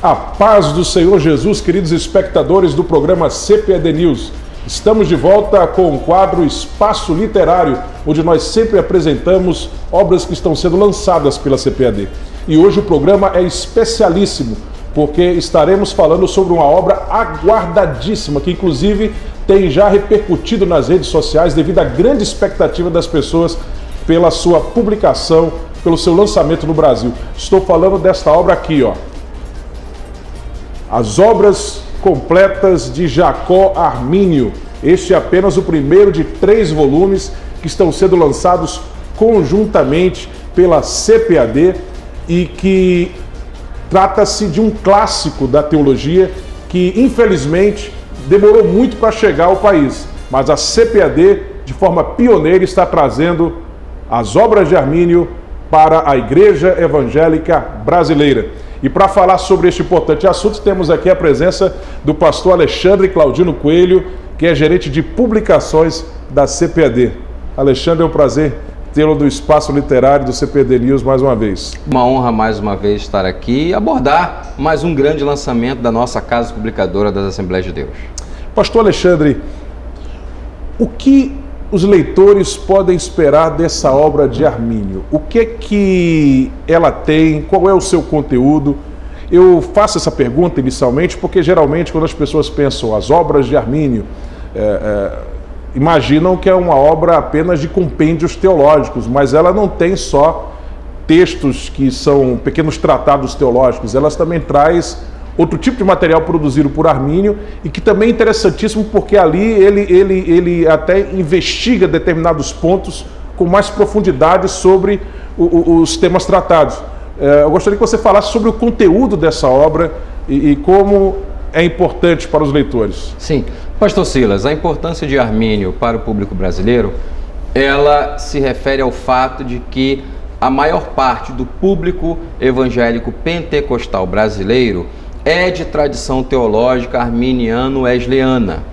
A paz do Senhor Jesus, queridos espectadores do programa CPAD News. Estamos de volta com o quadro Espaço Literário, onde nós sempre apresentamos obras que estão sendo lançadas pela CPAD. E hoje o programa é especialíssimo, porque estaremos falando sobre uma obra aguardadíssima, que inclusive tem já repercutido nas redes sociais devido à grande expectativa das pessoas pela sua publicação, pelo seu lançamento no Brasil. Estou falando desta obra aqui, ó. As obras completas de Jacó Armínio. Este é apenas o primeiro de 3 volumes que estão sendo lançados conjuntamente pela CPAD e que trata-se de um clássico da teologia que, infelizmente, demorou muito para chegar ao país. Mas a CPAD, de forma pioneira, está trazendo as obras de Armínio para a Igreja Evangélica Brasileira. E para falar sobre este importante assunto, temos aqui a presença do pastor Alexandre Claudino Coelho, que é gerente de publicações da CPAD. Alexandre, é um prazer tê-lo do Espaço Literário do CPAD News mais uma vez. Uma honra mais uma vez estar aqui e abordar mais um grande lançamento da nossa Casa Publicadora das Assembleias de Deus. Pastor Alexandre, o que os leitores podem esperar dessa obra de Armínio? O que é que ela tem? Qual é o seu conteúdo? Eu faço essa pergunta inicialmente porque geralmente quando as pessoas pensam as obras de Armínio, imaginam que é uma obra apenas de compêndios teológicos, mas ela não tem só textos que são pequenos tratados teológicos, elas também traz outro tipo de material produzido por Armínio e que também é interessantíssimo porque ali ele até investiga determinados pontos com mais profundidade sobre os temas tratados. Eu gostaria que você falasse sobre o conteúdo dessa obra e como é importante para os leitores. Sim, pastor Silas, a importância de Armínio para o público brasileiro, ela se refere ao fato de que a maior parte do público evangélico pentecostal brasileiro é de tradição teológica arminiano-wesleyana.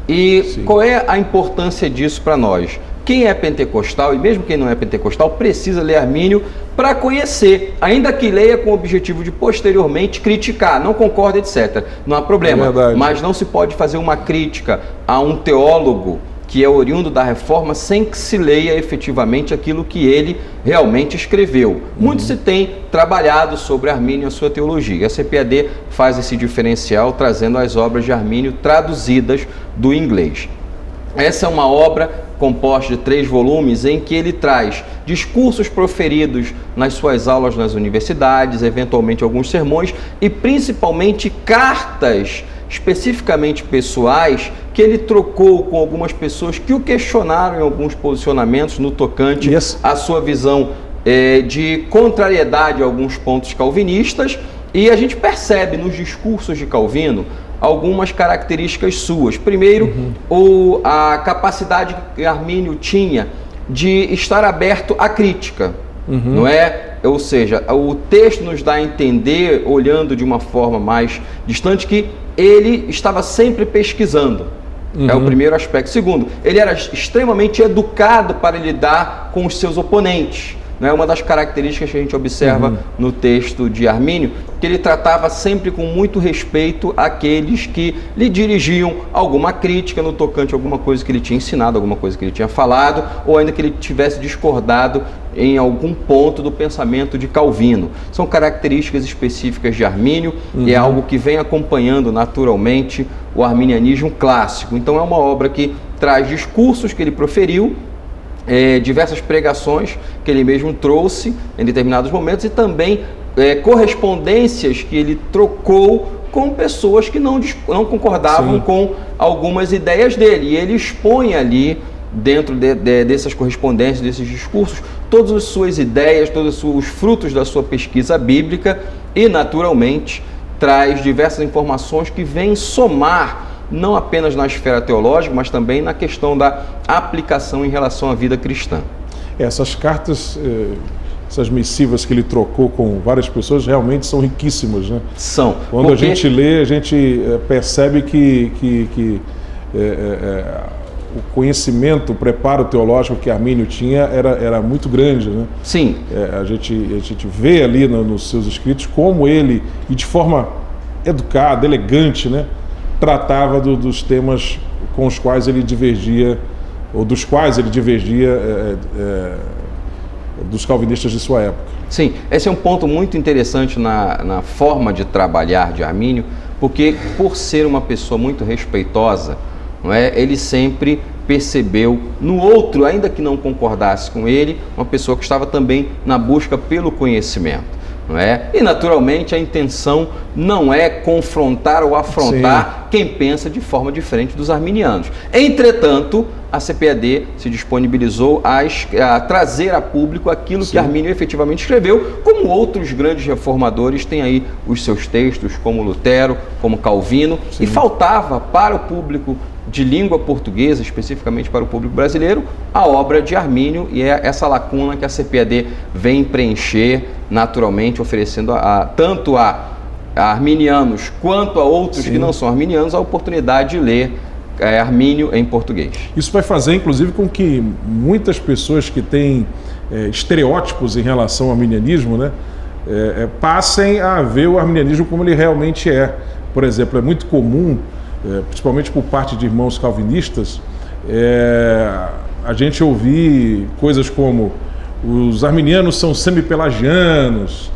E sim, qual é a importância disso para nós? Quem é pentecostal, e mesmo quem não é pentecostal, precisa ler Armínio para conhecer, ainda que leia com o objetivo de posteriormente criticar, não concorda, etc. Não há problema, mas não se pode fazer uma crítica a um teólogo que é oriundo da Reforma sem que se leia efetivamente aquilo que ele realmente escreveu. Muito se tem trabalhado sobre Armínio e a sua teologia. A CPAD faz esse diferencial trazendo as obras de Armínio traduzidas do inglês. Essa é uma obra composta de 3 volumes em que ele traz discursos proferidos nas suas aulas nas universidades, eventualmente alguns sermões e principalmente cartas especificamente pessoais que ele trocou com algumas pessoas que o questionaram em alguns posicionamentos no tocante à sua visão de contrariedade a alguns pontos calvinistas, e a gente percebe nos discursos de Calvino algumas características suas. Primeiro, a capacidade que Armínio tinha de estar aberto à crítica, não é? Ou seja, o texto nos dá a entender, olhando de uma forma mais distante, que ele estava sempre pesquisando. É o primeiro aspecto. Segundo, ele era extremamente educado para lidar com os seus oponentes. Não é uma das características que a gente observa no texto de Armínio, que ele tratava sempre com muito respeito àqueles que lhe dirigiam alguma crítica no tocante a alguma coisa que ele tinha ensinado, alguma coisa que ele tinha falado, ou ainda que ele tivesse discordado em algum ponto do pensamento de Calvino. São características específicas de Armínio e é algo que vem acompanhando naturalmente o arminianismo clássico. Então é uma obra que traz discursos que ele proferiu, diversas pregações que ele mesmo trouxe em determinados momentos e também correspondências que ele trocou com pessoas que não concordavam com algumas ideias dele. E ele expõe ali, dentro dessas correspondências, desses discursos, todas as suas ideias, todos os frutos da sua pesquisa bíblica e, naturalmente, traz diversas informações que vêm somar não apenas na esfera teológica, mas também na questão da aplicação em relação à vida cristã. Essas cartas, essas missivas que ele trocou com várias pessoas realmente são riquíssimas, né? São. Quando a gente lê, a gente percebe que o conhecimento, o preparo teológico que Armínio tinha era muito grande, né? Sim. A gente vê ali nos seus escritos como ele, e de forma educada, elegante, né, tratava dos temas com os quais ele divergia, ou dos quais ele divergia dos calvinistas de sua época. Sim, esse é um ponto muito interessante na forma de trabalhar de Armínio, porque por ser uma pessoa muito respeitosa, não é, ele sempre percebeu no outro, ainda que não concordasse com ele, uma pessoa que estava também na busca pelo conhecimento. Não é? E naturalmente a intenção não é confrontar ou afrontar quem pensa de forma diferente dos arminianos. Entretanto, a CPAD se disponibilizou a trazer a público aquilo que Armínio efetivamente escreveu, como outros grandes reformadores têm aí os seus textos, como Lutero, como Calvino, e faltava para o público de língua portuguesa, especificamente para o público brasileiro, a obra de Armínio, e é essa lacuna que a CPAD vem preencher naturalmente, oferecendo tanto a arminianos quanto a outros que não são arminianos a oportunidade de ler Armínio em português. Isso vai fazer, inclusive, com que muitas pessoas que têm estereótipos em relação ao arminianismo, né, passem a ver o arminianismo como ele realmente é. Por exemplo, é muito comum, principalmente por parte de irmãos calvinistas, a gente ouvir coisas como os arminianos são semi-pelagianos,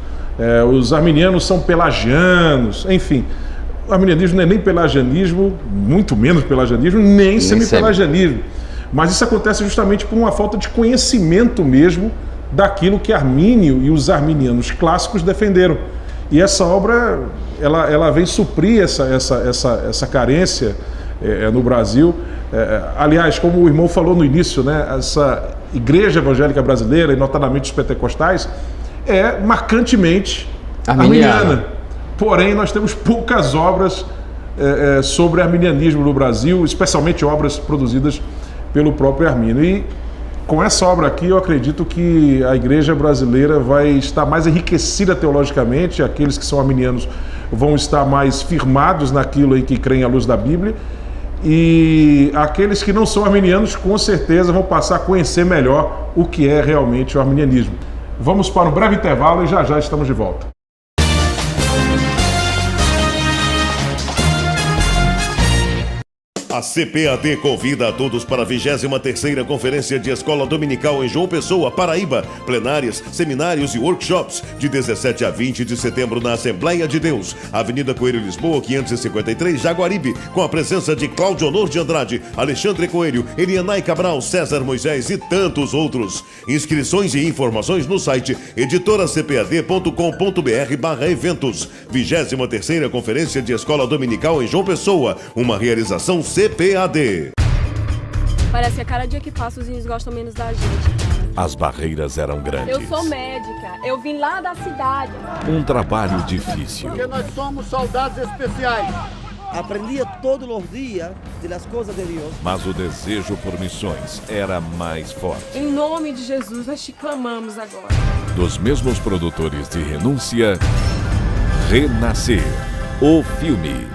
os arminianos são pelagianos, enfim. O arminianismo não é nem pelagianismo, muito menos pelagianismo, nem semi-pelagianismo. Mas isso acontece justamente por uma falta de conhecimento mesmo daquilo que Armínio e os arminianos clássicos defenderam. E essa obra, ela vem suprir essa carência no Brasil. Aliás, como o irmão falou no início, né, essa igreja evangélica brasileira, e notadamente os pentecostais, é marcantemente arminiana. Porém, nós temos poucas obras sobre arminianismo no Brasil, especialmente obras produzidas pelo próprio Armínio. E com essa obra aqui, eu acredito que a igreja brasileira vai estar mais enriquecida teologicamente, aqueles que são arminianos vão estar mais firmados naquilo em que creem à luz da Bíblia, e aqueles que não são arminianos, com certeza, vão passar a conhecer melhor o que é realmente o arminianismo. Vamos para um breve intervalo e já já estamos de volta. A CPAD convida a todos para a 23ª Conferência de Escola Dominical em João Pessoa, Paraíba. Plenárias, seminários e workshops de 17 a 20 de setembro na Assembleia de Deus, Avenida Coelho, Lisboa, 553, Jaguaribe, com a presença de Cláudio Honor de Andrade, Alexandre Coelho, Elianai Cabral, César Moisés e tantos outros. Inscrições e informações no site editoracpad.com.br/eventos. 23ª Conferência de Escola Dominical em João Pessoa, uma realização CPAD. Parece que a cada dia que passa os índios gostam menos da gente. As barreiras eram grandes. Eu sou médica, eu vim lá da cidade. Um trabalho difícil. Porque nós somos soldados especiais. Aprendia todos os dias das coisas de Deus. Mas o desejo por missões era mais forte. Em nome de Jesus, nós te clamamos agora. Dos mesmos produtores de Renúncia, Renascer, o filme.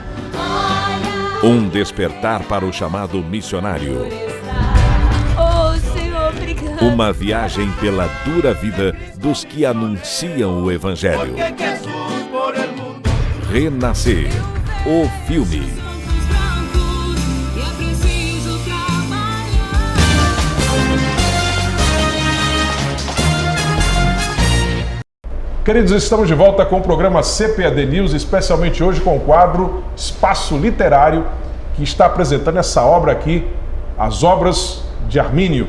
Um despertar para o chamado missionário. Oh, Senhor, obrigado. Uma viagem pela dura vida dos que anunciam o Evangelho. Renascer, o filme. Queridos, estamos de volta com o programa CPAD News, especialmente hoje com o quadro Espaço Literário, que está apresentando essa obra aqui, As Obras de Armínio.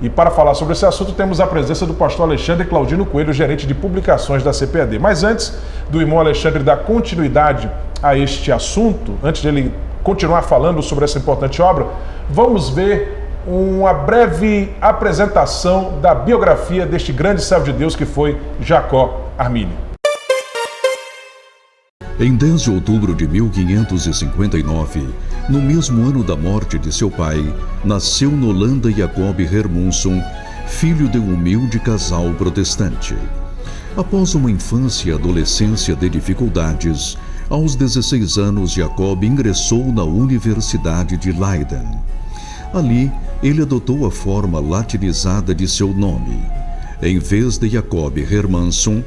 E para falar sobre esse assunto, temos a presença do pastor Alexandre Claudino Coelho, gerente de publicações da CPAD. Mas antes do irmão Alexandre dar continuidade a este assunto, antes de ele continuar falando sobre essa importante obra, vamos ver uma breve apresentação da biografia deste grande servo de Deus que foi Jacó Armínio. Em 10 de outubro de 1559, no mesmo ano da morte de seu pai, nasceu na Holanda Jacob Hermansson, filho de um humilde casal protestante. Após uma infância e adolescência de dificuldades, aos 16 anos Jacob ingressou na Universidade de Leiden. Ali, ele adotou a forma latinizada de seu nome. Em vez de Jacob Hermansson,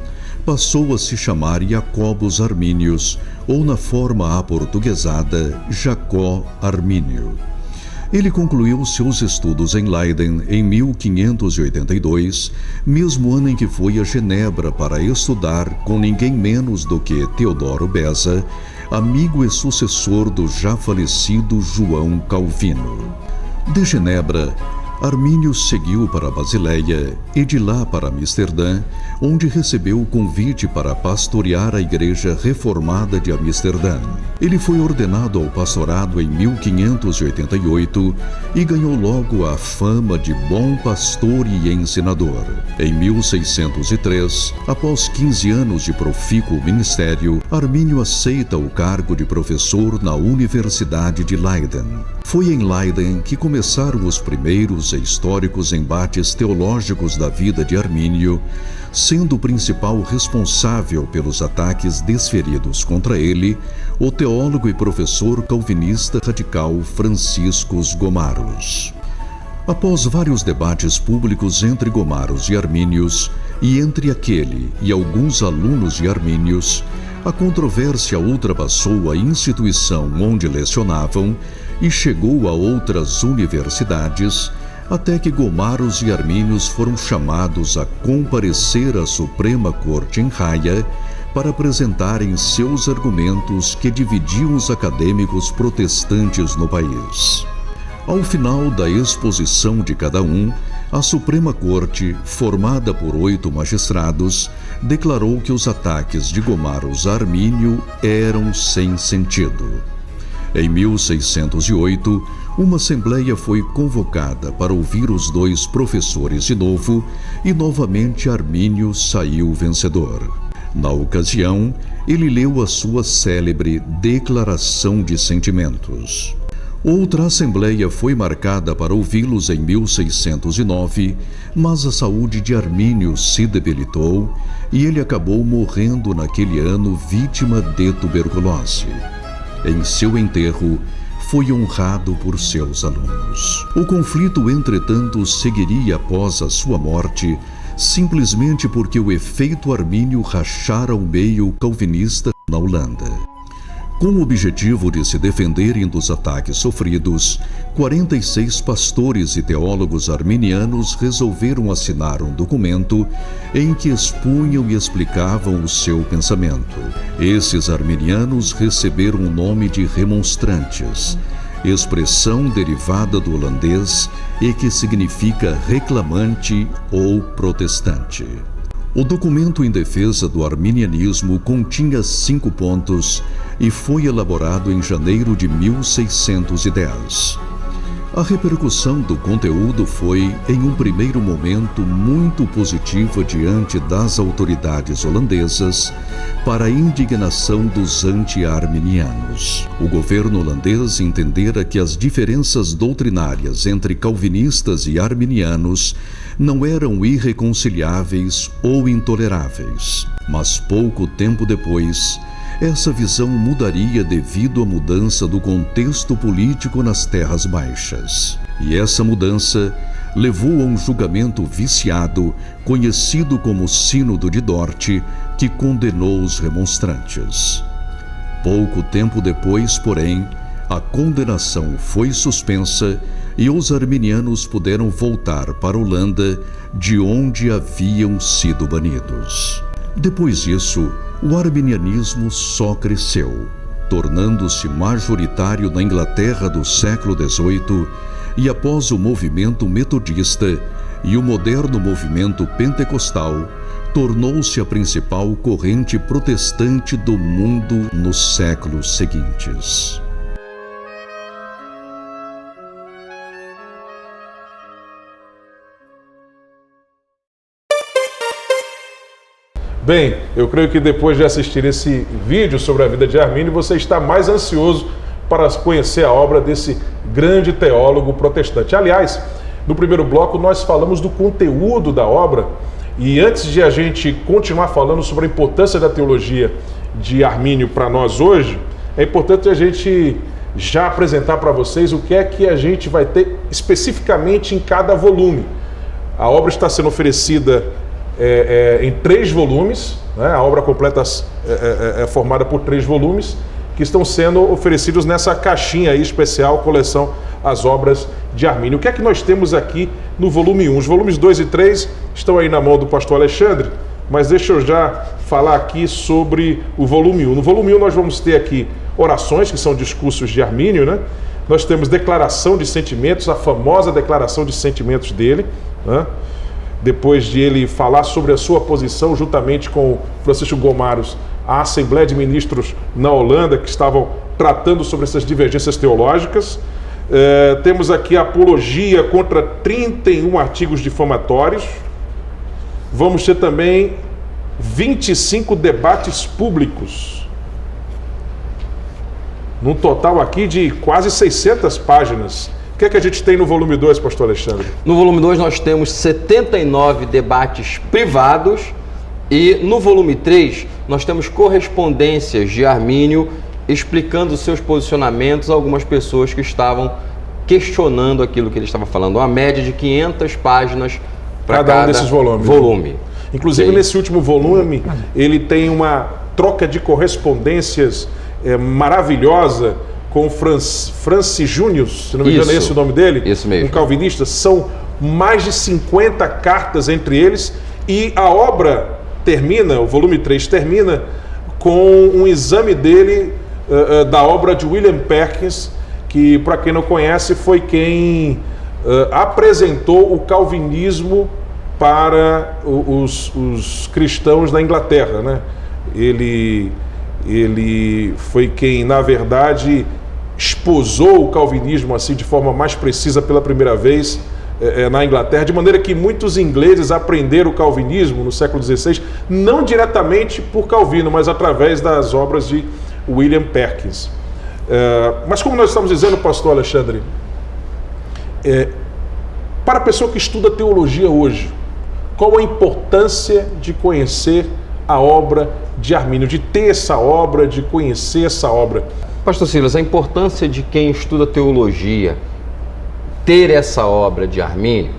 passou a se chamar Jacobus Arminius, ou na forma aportuguesada, Jacó Armínio. Ele concluiu seus estudos em Leiden em 1582, mesmo ano em que foi a Genebra para estudar com ninguém menos do que Teodoro Beza, amigo e sucessor do já falecido João Calvino. De Genebra, Armínio seguiu para Basileia e de lá para Amsterdã, onde recebeu o convite para pastorear a Igreja Reformada de Amsterdã. Ele foi ordenado ao pastorado em 1588 e ganhou logo a fama de bom pastor e ensinador. Em 1603, após 15 anos de profícuo ministério, Armínio aceita o cargo de professor na Universidade de Leiden. Foi em Leiden que começaram os primeiros e históricos embates teológicos da vida de Armínio, sendo o principal responsável pelos ataques desferidos contra ele o teólogo e professor calvinista radical Franciscus Gomarus. Após vários debates públicos entre Gomarus e Armínios, e entre aquele e alguns alunos de Armínios, a controvérsia ultrapassou a instituição onde lecionavam e chegou a outras universidades, até que Gomarus e Armínios foram chamados a comparecer à Suprema Corte em Haia para apresentarem seus argumentos que dividiam os acadêmicos protestantes no país. Ao final da exposição de cada um, a Suprema Corte, formada por 8 magistrados, declarou que os ataques de Gomarus a Armínio eram sem sentido. Em 1608, uma assembleia foi convocada para ouvir os 2 professores de novo e novamente Armínio saiu vencedor. Na ocasião, ele leu a sua célebre Declaração de Sentimentos. Outra assembleia foi marcada para ouvi-los em 1609, mas a saúde de Armínio se debilitou e ele acabou morrendo naquele ano vítima de tuberculose. Em seu enterro, foi honrado por seus alunos. O conflito, entretanto, seguiria após a sua morte, simplesmente porque o efeito Armínio rachara o meio calvinista na Holanda. Com o objetivo de se defenderem dos ataques sofridos, 46 pastores e teólogos arminianos resolveram assinar um documento em que expunham e explicavam o seu pensamento. Esses arminianos receberam o nome de remonstrantes, expressão derivada do holandês e que significa reclamante ou protestante. O documento em defesa do arminianismo continha 5 pontos e foi elaborado em janeiro de 1610. A repercussão do conteúdo foi, em um primeiro momento, muito positiva diante das autoridades holandesas para a indignação dos anti-arminianos. O governo holandês entendera que as diferenças doutrinárias entre calvinistas e arminianos não eram irreconciliáveis ou intoleráveis. Mas pouco tempo depois, essa visão mudaria devido à mudança do contexto político nas Terras Baixas. E essa mudança levou a um julgamento viciado, conhecido como Sínodo de Dort, que condenou os remonstrantes. Pouco tempo depois, porém, a condenação foi suspensa e os arminianos puderam voltar para a Holanda, de onde haviam sido banidos. Depois disso, o arminianismo só cresceu, tornando-se majoritário na Inglaterra do século XVIII e após o movimento metodista e o moderno movimento pentecostal, tornou-se a principal corrente protestante do mundo nos séculos seguintes. Bem, eu creio que depois de assistir esse vídeo sobre a vida de Armínio, você está mais ansioso para conhecer a obra desse grande teólogo protestante. Aliás, no primeiro bloco nós falamos do conteúdo da obra e antes de a gente continuar falando sobre a importância da teologia de Armínio para nós hoje, é importante a gente já apresentar para vocês o que é que a gente vai ter especificamente em cada volume. A obra está sendo oferecida em 3 volumes, né? A obra completa é formada por 3 volumes que estão sendo oferecidos nessa caixinha aí especial, coleção As Obras de Armínio. O que é que nós temos aqui no volume 1? Os volumes 2 e 3 estão aí na mão do pastor Alexandre, mas deixa eu já falar aqui sobre o volume 1. No volume 1 nós vamos ter aqui orações, que são discursos de Armínio, né? Nós temos declaração de sentimentos, a famosa declaração de sentimentos dele, né? Depois de ele falar sobre a sua posição, juntamente com Francisco Gomaros, a Assembleia de Ministros na Holanda, que estavam tratando sobre essas divergências teológicas. Temos aqui a apologia contra 31 artigos difamatórios. Vamos ter também 25 debates públicos, num total aqui de quase 600 páginas. O que é que a gente tem no volume 2, pastor Alexandre? No volume 2 nós temos 79 debates privados e no volume 3 nós temos correspondências de Armínio explicando seus posicionamentos a algumas pessoas que estavam questionando aquilo que ele estava falando. Uma média de 500 páginas para cada um desses volume. Inclusive, nesse último volume, ele tem uma troca de correspondências maravilhosa com Francis Júnior, se não me engano, é esse o nome dele? Isso mesmo. Um calvinista. São mais de 50 cartas entre eles e a obra termina, o volume 3 termina com um exame dele da obra de William Perkins, que, para quem não conhece, foi quem apresentou o calvinismo para os cristãos da Inglaterra, né? Ele foi quem, na verdade, esposou o calvinismo assim de forma mais precisa pela primeira vez na Inglaterra, de maneira que muitos ingleses aprenderam o calvinismo no século XVI, não diretamente por Calvino, mas através das obras de William Perkins. Mas como nós estamos dizendo, pastor Alexandre, para a pessoa que estuda teologia hoje, qual a importância de conhecer a obra de Armínio, de ter essa obra, de conhecer essa obra? Pastor Silas, a importância de quem estuda teologia ter essa obra de Armínio,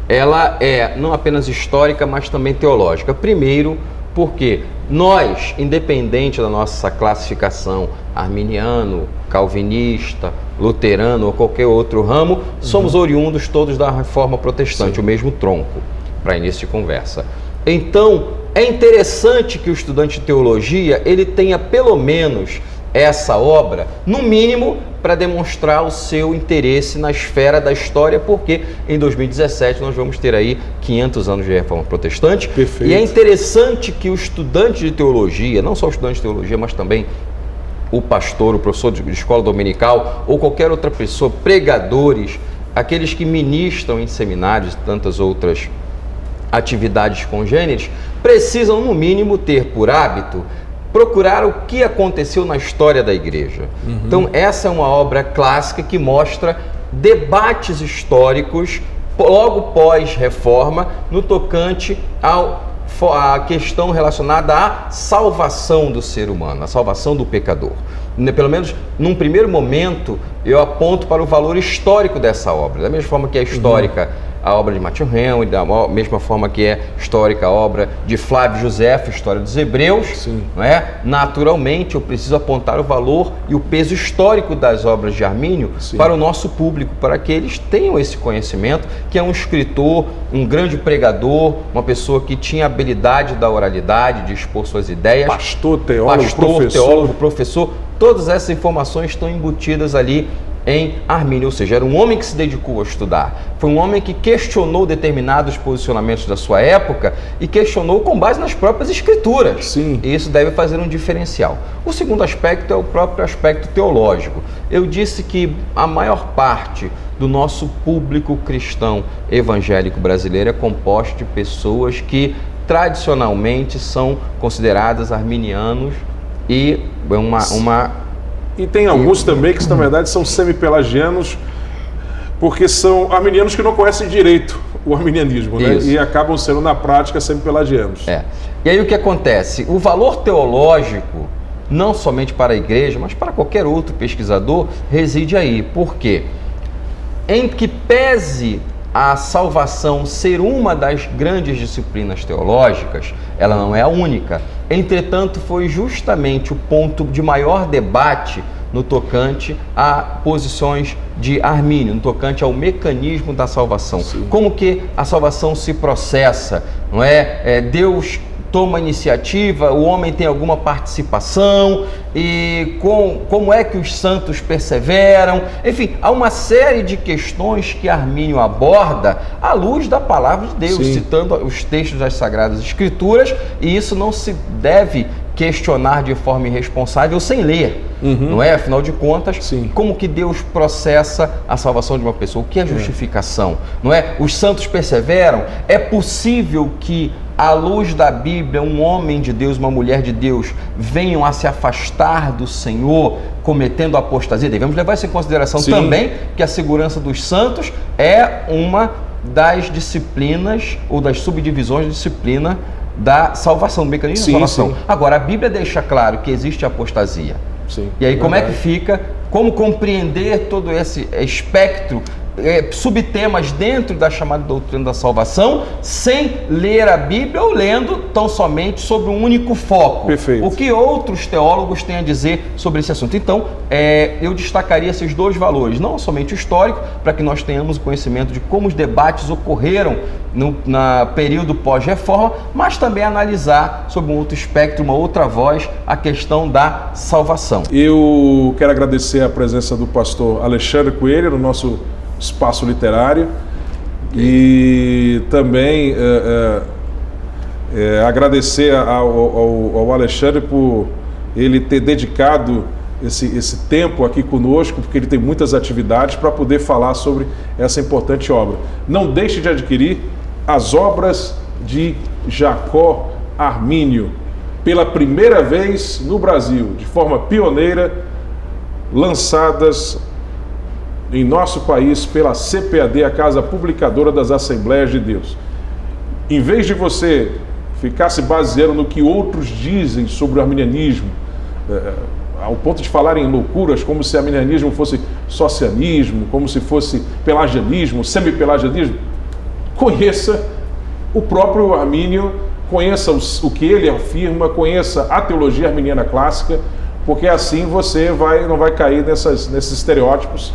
ela é não apenas histórica, mas também teológica. Primeiro, porque nós, independente da nossa classificação, arminiano, calvinista, luterano ou qualquer outro ramo, somos oriundos todos da Reforma Protestante, o mesmo tronco, para início de conversa. Então, é interessante que o estudante de teologia, ele tenha pelo menos essa obra, no mínimo, para demonstrar o seu interesse na esfera da história, porque em 2017 nós vamos ter aí 500 anos de Reforma Protestante. Perfeito. E é interessante que o estudante de teologia, não só o estudante de teologia, mas também o pastor, o professor de escola dominical ou qualquer outra pessoa, pregadores, aqueles que ministram em seminários e tantas outras atividades congêneres, precisam no mínimo ter por hábito procurar o que aconteceu na história da igreja. Então essa é uma obra clássica que mostra debates históricos logo pós-reforma no tocante à questão relacionada à salvação do ser humano, à salvação do pecador. Pelo menos num primeiro momento eu aponto para o valor histórico dessa obra, da mesma forma que é histórica a obra de Matthew Henry, da mesma forma que é histórica a obra de Flávio Josefo, História dos Hebreus, não é? Naturalmente eu preciso apontar o valor e o peso histórico das obras de Armínio para o nosso público, para que eles tenham esse conhecimento, que é um escritor, um grande pregador, uma pessoa que tinha habilidade da oralidade, de expor suas ideias. Pastor, teólogo, professor, todas essas informações estão embutidas ali em Armínio, ou seja, era um homem que se dedicou a estudar, foi um homem que questionou determinados posicionamentos da sua época e questionou com base nas próprias escrituras. Sim. E isso deve fazer um diferencial. O segundo aspecto é o próprio aspecto teológico. Eu disse que a maior parte do nosso público cristão evangélico brasileiro é composto de pessoas que tradicionalmente são consideradas arminianos e E tem alguns também que, na verdade, são semi-pelagianos, porque são arminianos que não conhecem direito o arminianismo, né? E acabam sendo, na prática, semi-pelagianos. E aí o que acontece? O valor teológico, não somente para a igreja, mas para qualquer outro pesquisador, reside aí. Por quê? Em que pese a salvação ser uma das grandes disciplinas teológicas, ela não é a única. Entretanto, foi justamente o ponto de maior debate no tocante a posições de Armínio, no tocante ao mecanismo da salvação. Sim. Como que a salvação se processa, não é? Deus toma iniciativa, o homem tem alguma participação, e como é que os santos perseveram? Enfim, há uma série de questões que Armínio aborda à luz da palavra de Deus, sim, citando os textos das Sagradas Escrituras, e isso não se deve questionar de forma irresponsável sem ler, não é? Afinal de contas, sim, como que Deus processa a salvação de uma pessoa? O que é justificação? Não é? Os santos perseveram? É possível que, à luz da Bíblia, um homem de Deus, uma mulher de Deus, venham a se afastar do Senhor, cometendo apostasia? Devemos levar isso em consideração, sim, também, que a segurança dos santos é uma das disciplinas, ou das subdivisões da disciplina da salvação, do mecanismo da salvação. Sim. Agora, a Bíblia deixa claro que existe apostasia. Sim, e aí, como é que fica? Como compreender todo esse espectro, subtemas dentro da chamada doutrina da salvação, sem ler a Bíblia ou lendo tão somente sobre um único foco? Perfeito. O que outros teólogos têm a dizer sobre esse assunto? Então, eu destacaria esses dois valores, não somente o histórico, para que nós tenhamos o conhecimento de como os debates ocorreram no período pós-reforma, mas também analisar sob um outro espectro, uma outra voz, a questão da salvação. Eu quero agradecer a presença do pastor Alexandre Coelho no nosso espaço literário, e também agradecer ao Alexandre por ele ter dedicado esse tempo aqui conosco, porque ele tem muitas atividades para poder falar sobre essa importante obra. Não deixe de adquirir as obras de Jacó Armínio, pela primeira vez no Brasil, de forma pioneira, lançadas em nosso país pela CPAD, a Casa Publicadora das Assembleias de Deus. Em vez de você ficar se baseando no que outros dizem sobre o arminianismo, ao ponto de falar em loucuras, como se arminianismo fosse socialismo, como se fosse pelagianismo, semi-pelagianismo, conheça o próprio Armínio, conheça o que ele afirma, conheça a teologia arminiana clássica, porque assim você não vai cair nesses estereótipos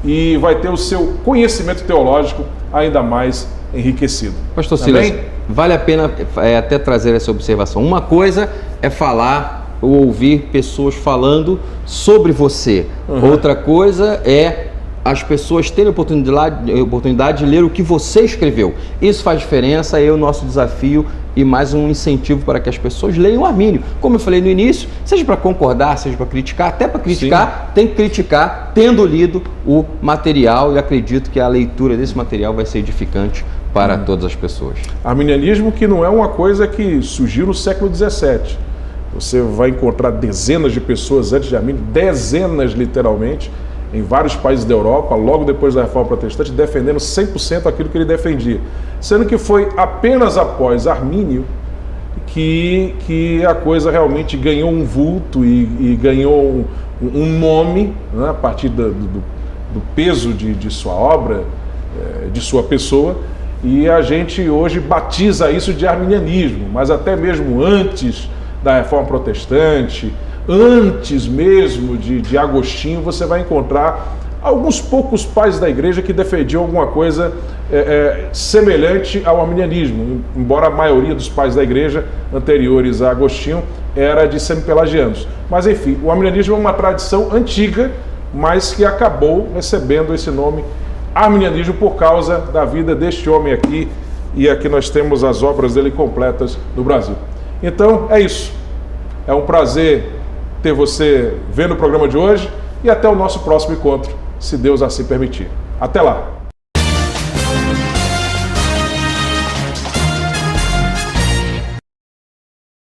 e vai ter o seu conhecimento teológico ainda mais enriquecido. Pastor Silas, vale a pena até trazer essa observação. Uma coisa é falar ou ouvir pessoas falando sobre você. Outra coisa é as pessoas terem oportunidade de ler o que você escreveu. Isso faz diferença, é o nosso desafio e mais um incentivo para que as pessoas leiam o Armínio. Como eu falei no início, seja para concordar, seja para criticar, até para criticar, sim, tem que criticar tendo lido o material, e acredito que a leitura desse material vai ser edificante para todas as pessoas. Arminianismo que não é uma coisa que surgiu no século XVII. Você vai encontrar dezenas de pessoas antes de Armínio, dezenas literalmente, em vários países da Europa, logo depois da Reforma Protestante, defendendo 100% aquilo que ele defendia. Sendo que foi apenas após Armínio que a coisa realmente ganhou um vulto e ganhou um nome, né, a partir do peso de sua obra, de sua pessoa, e a gente hoje batiza isso de arminianismo, mas até mesmo antes da Reforma Protestante, antes mesmo de Agostinho, você vai encontrar alguns poucos pais da igreja que defendiam alguma coisa semelhante ao arminianismo, embora a maioria dos pais da igreja anteriores a Agostinho era de semi-pelagianos. Mas enfim, o arminianismo é uma tradição antiga, mas que acabou recebendo esse nome arminianismo por causa da vida deste homem aqui, e aqui nós temos as obras dele completas no Brasil. Então é isso, é um prazer ter você vendo o programa de hoje, e até o nosso próximo encontro, se Deus assim permitir. Até lá!